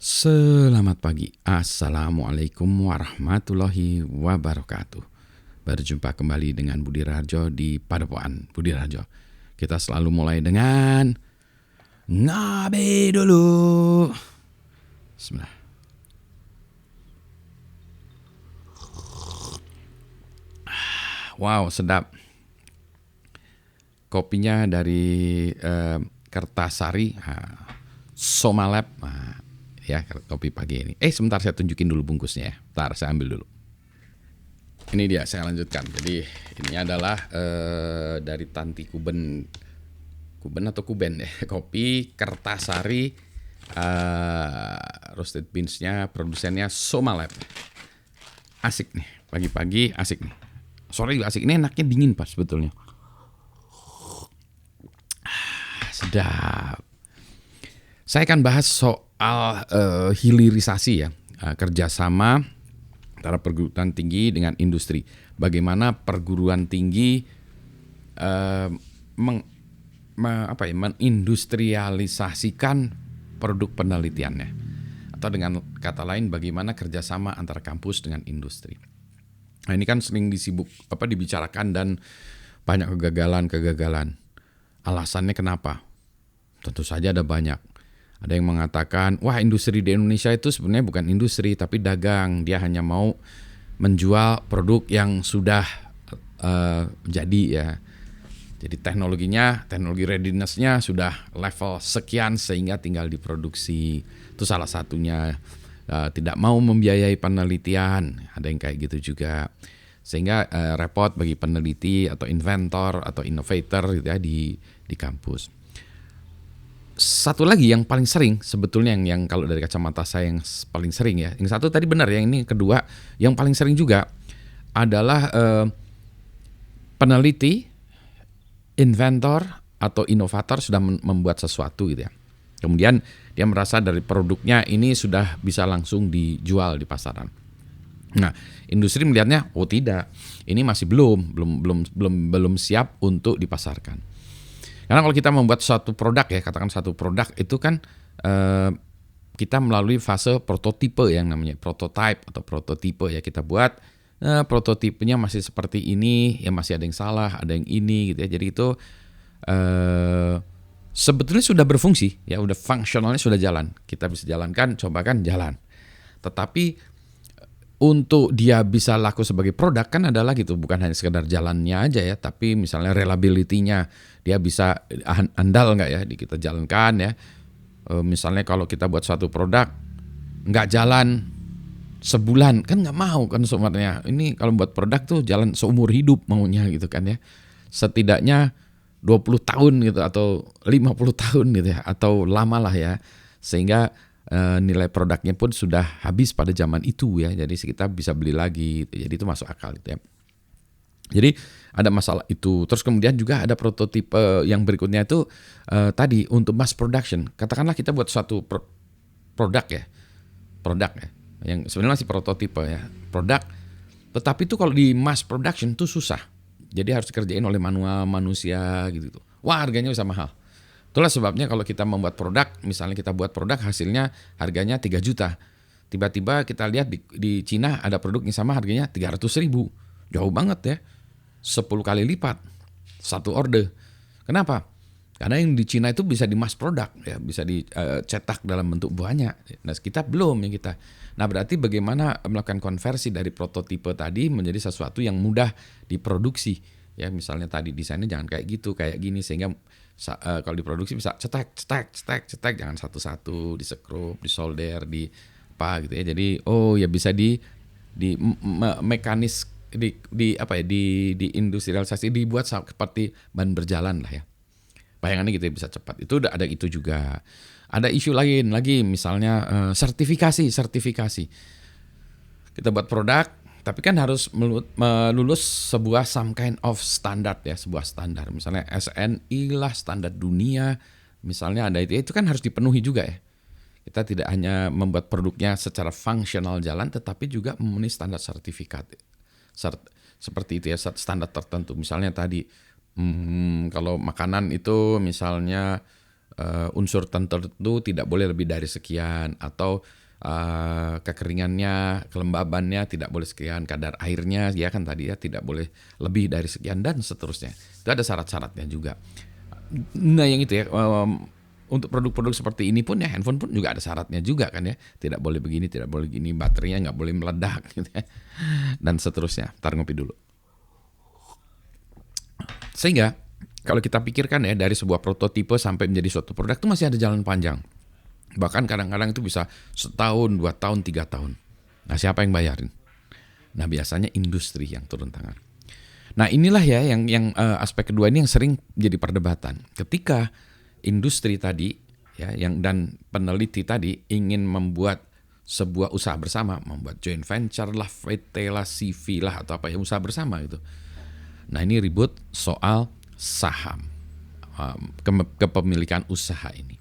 Selamat pagi, Assalamualaikum warahmatullahi wabarakatuh. Berjumpa kembali dengan Budi Raharjo di Padepokan Budi Raharjo. Kita selalu mulai dengan ngabe dulu. Bismillah. Wow, sedap. Kopinya dari Kertasari, Somalab. Ya, kopi pagi ini. Sebentar saya tunjukin dulu bungkusnya ya. Bentar, saya ambil dulu. Ini dia, saya lanjutkan. Jadi ini adalah dari Tanti Kuben atau Kuben ya. Kopi Kertasari, roasted beans-nya, produsennya Somalab. Asik nih, pagi-pagi asik nih. Sore juga asik, ini enaknya dingin pas sebetulnya. Sedap. Saya akan bahas soal hilirisasi ya, kerjasama antara perguruan tinggi dengan industri. Bagaimana perguruan tinggi mengindustrialisasikan produk penelitiannya, atau dengan kata lain bagaimana kerjasama antara kampus dengan industri. Nah, ini kan sering dibicarakan dan banyak kegagalan. Alasannya kenapa? Tentu saja ada banyak. Ada yang mengatakan, wah industri di Indonesia itu sebenarnya bukan industri tapi dagang. Dia hanya mau menjual produk yang sudah jadi ya. Jadi teknologi readiness-nya sudah level sekian sehingga tinggal diproduksi. Itu salah satunya. Tidak mau membiayai penelitian, ada yang kayak gitu juga. Sehingga repot bagi peneliti atau inventor atau innovator gitu ya di kampus. Satu lagi yang paling sering sebetulnya yang kalau dari kacamata saya yang paling sering ya. Yang satu tadi benar, yang ini kedua yang paling sering juga adalah peneliti, inventor atau inovator sudah membuat sesuatu gitu ya. Kemudian dia merasa dari produknya ini sudah bisa langsung dijual di pasaran. Nah, industri melihatnya, oh tidak, ini masih belum siap untuk dipasarkan. Karena kalau kita membuat suatu produk ya, katakan satu produk itu kan kita melalui fase prototipe yang namanya prototype atau prototipe ya, kita buat prototipenya masih seperti ini, ya masih ada yang salah, ada yang ini gitu ya. Jadi itu sebetulnya sudah berfungsi ya, udah fungsionalnya sudah jalan. Kita bisa jalankan, cobakan jalan. Tetapi untuk dia bisa laku sebagai produk kan adalah gitu, bukan hanya sekedar jalannya aja ya, tapi misalnya reliability-nya dia bisa andal nggak ya kita jalankan ya. Misalnya kalau kita buat suatu produk nggak jalan sebulan kan nggak mau kan sebenarnya. Ini kalau buat produk tuh jalan seumur hidup maunya gitu kan ya. Setidaknya 20 tahun gitu atau 50 tahun gitu ya, atau lama lah ya, sehingga nilai produknya pun sudah habis pada zaman itu ya, jadi kita bisa beli lagi gitu. Jadi itu masuk akal gitu ya. Jadi ada masalah itu. Terus kemudian juga ada prototipe yang berikutnya itu tadi untuk mass production. Katakanlah kita buat suatu produk ya, yang sebenarnya masih prototipe ya, produk, tetapi itu kalau di mass production itu susah. Jadi harus dikerjain oleh manual manusia gitu. Wah, harganya bisa mahal. Itulah sebabnya kalau kita membuat produk, misalnya kita buat produk hasilnya harganya 3 juta. Tiba-tiba kita lihat di Cina ada produk yang sama harganya 300.000. Jauh banget ya. 10 kali lipat satu order. Kenapa? Karena yang di Cina itu bisa di mass produk ya, bisa dicetak dalam bentuk banyak. Nah, kita belum yang kita. Nah, berarti bagaimana melakukan konversi dari prototipe tadi menjadi sesuatu yang mudah diproduksi. Ya, misalnya tadi desainnya jangan kayak gitu, kayak gini, sehingga kalau diproduksi bisa cetek, jangan satu-satu, disekrup, disolder, di apa gitu ya. Jadi ya bisa di mekanis di industrialisasi, dibuat seperti ban berjalan lah ya. Bayangannya gitu ya, bisa cepat. Itu udah ada itu juga. Ada isu lain lagi, misalnya sertifikasi. Kita buat produk, tapi kan harus melulus sebuah some kind of standard ya, sebuah standar. Misalnya SNI lah, standar dunia. Misalnya ada itu kan harus dipenuhi juga ya. Kita tidak hanya membuat produknya secara fungsional jalan, tetapi juga memenuhi standar sertifikat. Seperti itu ya, standar tertentu. Misalnya tadi, kalau makanan itu misalnya unsur tertentu tidak boleh lebih dari sekian, atau kekeringannya, kelembabannya tidak boleh sekian, kadar airnya ya kan tadi ya tidak boleh lebih dari sekian dan seterusnya. Itu ada syarat-syaratnya juga. Nah yang itu ya, untuk produk-produk seperti ini pun ya, handphone pun juga ada syaratnya juga kan ya, tidak boleh begini, tidak boleh gini, baterainya nggak boleh meledak gitu ya, dan seterusnya. Ntar ngopi dulu. Sehingga kalau kita pikirkan ya, dari sebuah prototipe sampai menjadi suatu produk itu masih ada jalan panjang. Bahkan kadang-kadang itu bisa setahun, 2 tahun, 3 tahun. Nah siapa yang bayarin? Nah biasanya industri yang turun tangan. Nah inilah ya yang aspek kedua ini yang sering jadi perdebatan. Ketika industri tadi ya dan peneliti tadi ingin membuat sebuah usaha bersama, membuat joint venture lah, VT lah, CV lah, atau apa ya, usaha bersama gitu. Nah ini ribut soal saham, kepemilikan usaha ini.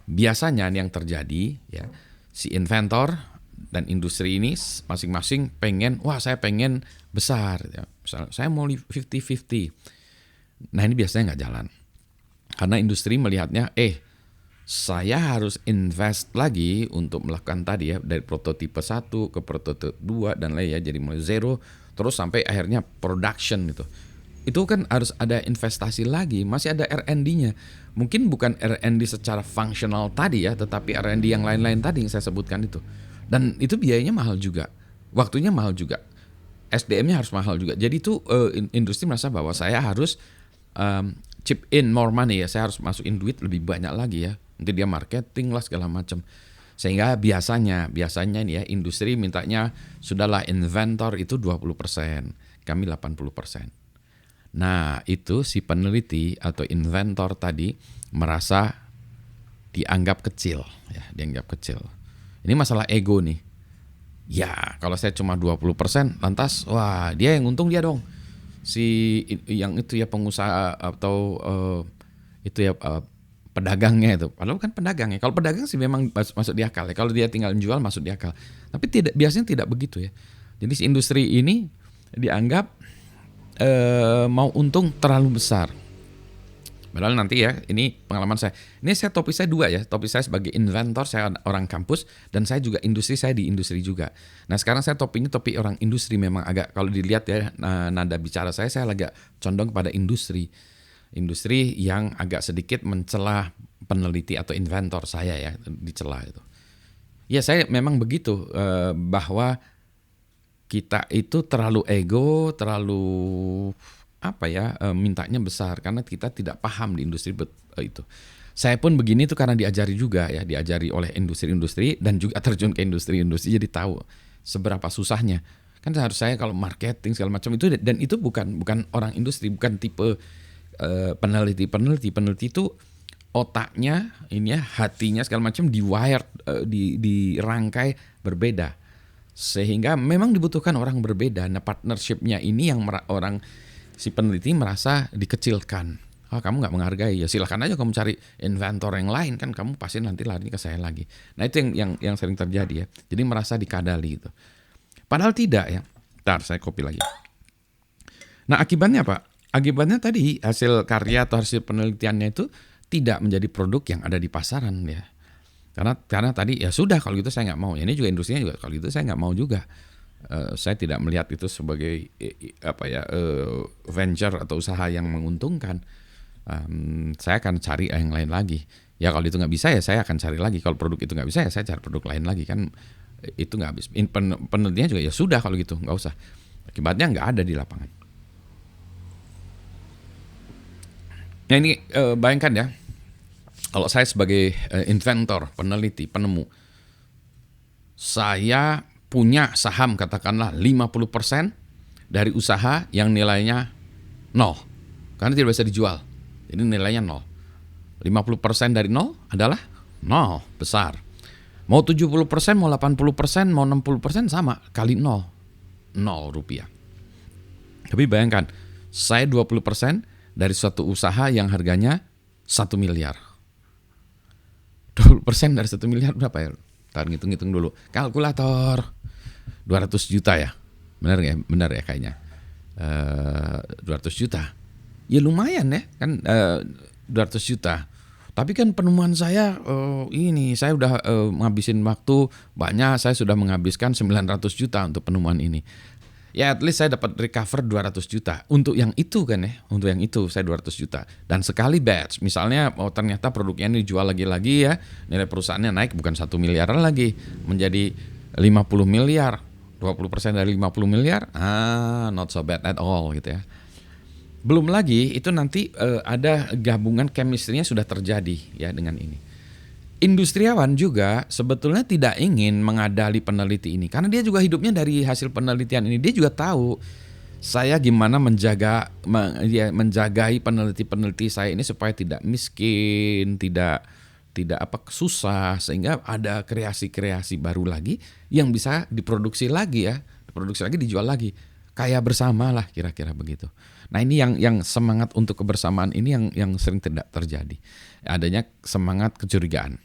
Biasanya yang terjadi ya, si inventor dan industri ini masing-masing pengen, wah saya pengen besar ya. Misalnya saya mau 50-50. Nah ini biasanya nggak jalan. Karena industri melihatnya, saya harus invest lagi untuk melakukan tadi ya, dari prototipe 1 ke prototipe 2 dan lain ya, jadi mulai zero terus sampai akhirnya production gitu. Itu kan harus ada investasi lagi, masih ada R&D-nya. Mungkin bukan R&D secara fungsional tadi ya, tetapi R&D yang lain-lain tadi yang saya sebutkan itu. Dan itu biayanya mahal juga, waktunya mahal juga, SDM-nya harus mahal juga. Jadi itu industri merasa bahwa saya harus chip in more money ya, saya harus masukin duit lebih banyak lagi ya. Nanti dia marketing lah segala macam. Sehingga biasanya ini ya, industri mintanya sudahlah inventor itu 20%, kami 80%. Nah itu si peneliti atau inventor tadi merasa dianggap kecil ya, dianggap kecil. Ini masalah ego nih. Ya kalau saya cuma 20%, lantas wah dia yang untung dia dong. Si yang itu ya pengusaha atau itu ya pedagangnya itu. Padahal kan pedagangnya. Kalau pedagang sih memang masuk di akal ya. Kalau dia tinggal jual masuk di akal. Tapi biasanya tidak begitu ya. Jadi si industri ini dianggap mau untung terlalu besar. Padahal nanti ya, ini pengalaman saya. Ini topik saya 2 ya. Topik saya sebagai inventor, saya orang kampus, dan saya juga industri, saya di industri juga. Nah sekarang saya topik orang industri, memang agak, kalau dilihat ya nada bicara saya agak condong kepada industri. Industri yang agak sedikit mencela peneliti atau inventor saya ya, dicela itu. Ya saya memang begitu, bahwa kita itu terlalu ego, terlalu mintanya besar karena kita tidak paham di industri itu. Saya pun begini tuh karena diajari juga ya, diajari oleh industri-industri dan juga terjun ke industri-industri, jadi tahu seberapa susahnya. Kan harus saya kalau marketing segala macam itu, dan itu bukan orang industri, bukan tipe peneliti itu otaknya ini ya, hatinya segala macam di-wired, dirangkai berbeda. Sehingga memang dibutuhkan orang berbeda. Nah partnershipnya ini yang orang si peneliti merasa dikecilkan. Kamu nggak menghargai, ya silahkan aja kamu cari inventor yang lain, kan kamu pasti nanti lari ke saya lagi. Nah itu yang sering terjadi ya. Jadi merasa dikadali itu. Padahal tidak ya. Ntar saya copy lagi. Nah akibatnya apa? Akibatnya tadi hasil karya atau hasil penelitiannya itu tidak menjadi produk yang ada di pasaran ya. Karena tadi ya sudah, kalau gitu saya nggak mau. Ini juga industrinya juga, kalau gitu saya nggak mau juga. Saya tidak melihat itu sebagai venture atau usaha yang menguntungkan. Saya akan cari yang lain lagi. Ya kalau itu nggak bisa ya saya akan cari lagi. Kalau produk itu nggak bisa ya saya cari produk lain lagi, kan itu nggak habis. Penelitiannya juga ya sudah kalau gitu nggak usah. Akibatnya nggak ada di lapangan. Nah ini bayangkan ya. Kalau saya sebagai inventor, peneliti, penemu, saya punya saham katakanlah 50% dari usaha yang nilainya 0. Karena tidak bisa dijual. Jadi nilainya 0. 50% dari 0 adalah 0, besar. Mau 70%, mau 80%, mau 60% sama, kali 0. 0 rupiah. Tapi bayangkan, saya 20% dari suatu usaha yang harganya 1 miliar. 20% dari 1 miliar berapa ya? Ntar ngitung-ngitung dulu. Kalkulator. 200 juta ya? Benar ya kayaknya. 200 juta. Ya lumayan ya kan, 200 juta. Tapi kan penemuan saya ini saya udah ngabisin waktu banyak, saya sudah menghabiskan 900 juta untuk penemuan ini. Ya at least saya dapat recover 200 juta. Untuk yang itu kan ya, untuk yang itu saya 200 juta. Dan sekali batch, misalnya ternyata produknya ini dijual lagi-lagi ya, nilai perusahaannya naik bukan 1 miliaran lagi, menjadi 50 miliar. 20% dari 50 miliar, not so bad at all gitu ya. Belum lagi itu nanti ada gabungan chemistry-nya sudah terjadi ya dengan ini. Industriawan juga sebetulnya tidak ingin mengadali peneliti ini karena dia juga hidupnya dari hasil penelitian ini. Dia juga tahu saya gimana menjagai peneliti-peneliti saya ini supaya tidak miskin, tidak susah, sehingga ada kreasi-kreasi baru lagi yang bisa diproduksi lagi ya, dijual lagi. Kayak bersama lah kira-kira begitu. Nah ini yang semangat untuk kebersamaan ini yang sering tidak terjadi. Adanya semangat kecurigaan.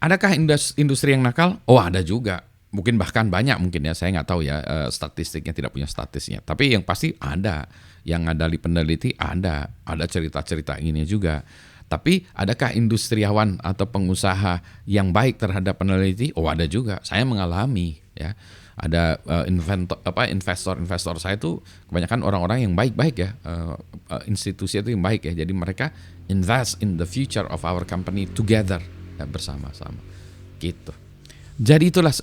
Adakah industri yang nakal? Oh ada juga. Mungkin bahkan banyak mungkin ya. Saya nggak tahu ya statistiknya, tidak punya statistiknya. Tapi yang pasti ada. Yang ngadali peneliti ada. Ada cerita-cerita ini juga. Tapi adakah industriawan atau pengusaha yang baik terhadap peneliti? Oh ada juga. Saya mengalami ya. Ada investor saya itu kebanyakan orang-orang yang baik-baik ya, institusi itu yang baik ya. Jadi mereka invest in the future of our company together ya, bersama-sama gitu. Jadi itulah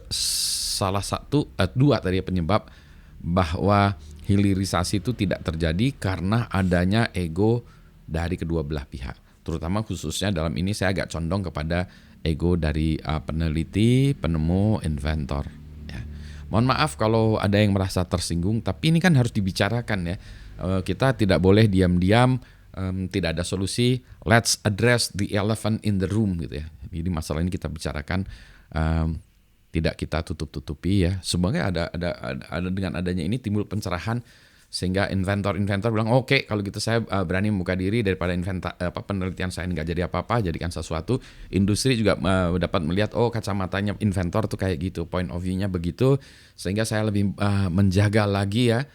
salah satu dua tadi penyebab bahwa hilirisasi itu tidak terjadi karena adanya ego dari kedua belah pihak. Terutama khususnya dalam ini saya agak condong kepada ego dari peneliti, penemu, inventor. Mohon maaf kalau ada yang merasa tersinggung, tapi ini kan harus dibicarakan ya. Kita tidak boleh diam-diam, tidak ada solusi. Let's address the elephant in the room gitu ya. Jadi masalah ini kita bicarakan, tidak kita tutup-tutupi ya. Semoga ada dengan adanya ini timbul pencerahan sehingga inventor bilang oke, kalau gitu saya berani membuka diri daripada penelitian saya nggak jadi apa-apa, jadikan sesuatu. Industri juga dapat melihat kacamatanya inventor tuh kayak gitu, point of view-nya begitu, sehingga saya lebih menjaga lagi ya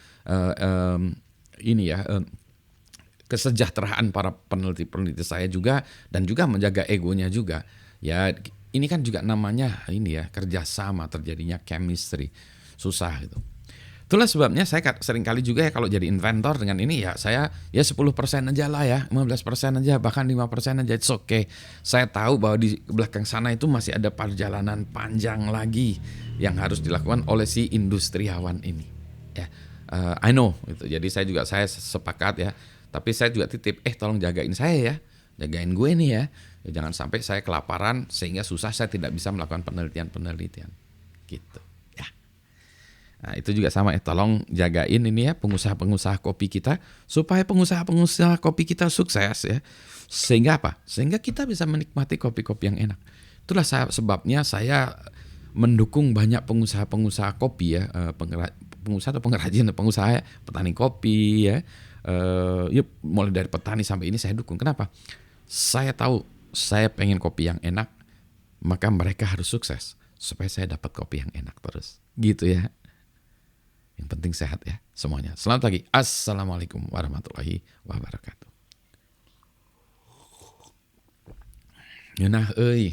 kesejahteraan para peneliti saya juga, dan juga menjaga egonya juga ya. Ini kan juga namanya ini ya, kerjasama, terjadinya chemistry, susah gitu. Itulah sebabnya saya seringkali juga ya kalau jadi inventor dengan ini ya saya ya 10% aja lah ya, 15% aja, bahkan 5% aja, it's okay. Saya tahu bahwa di belakang sana itu masih ada perjalanan panjang lagi yang harus dilakukan oleh si industriawan ini. Ya, I know gitu. Jadi saya sepakat ya. Tapi saya juga titip, tolong jagain saya ya, jagain gue nih ya. Jangan sampai saya kelaparan sehingga susah saya tidak bisa melakukan penelitian gitu. Nah, itu juga sama tolong jagain ini ya pengusaha-pengusaha kopi kita supaya pengusaha-pengusaha kopi kita sukses ya. Sehingga apa? Sehingga kita bisa menikmati kopi-kopi yang enak. Itulah sebabnya saya mendukung banyak pengusaha-pengusaha kopi ya, pengusaha atau pengrajin, pengusaha petani kopi ya. Mulai dari petani sampai ini saya dukung. Kenapa? Saya tahu saya pengen kopi yang enak, maka mereka harus sukses supaya saya dapat kopi yang enak terus. Gitu ya. Yang penting sehat ya semuanya. Selamat pagi. Assalamualaikum warahmatullahi wabarakatuh. Yeunah euy.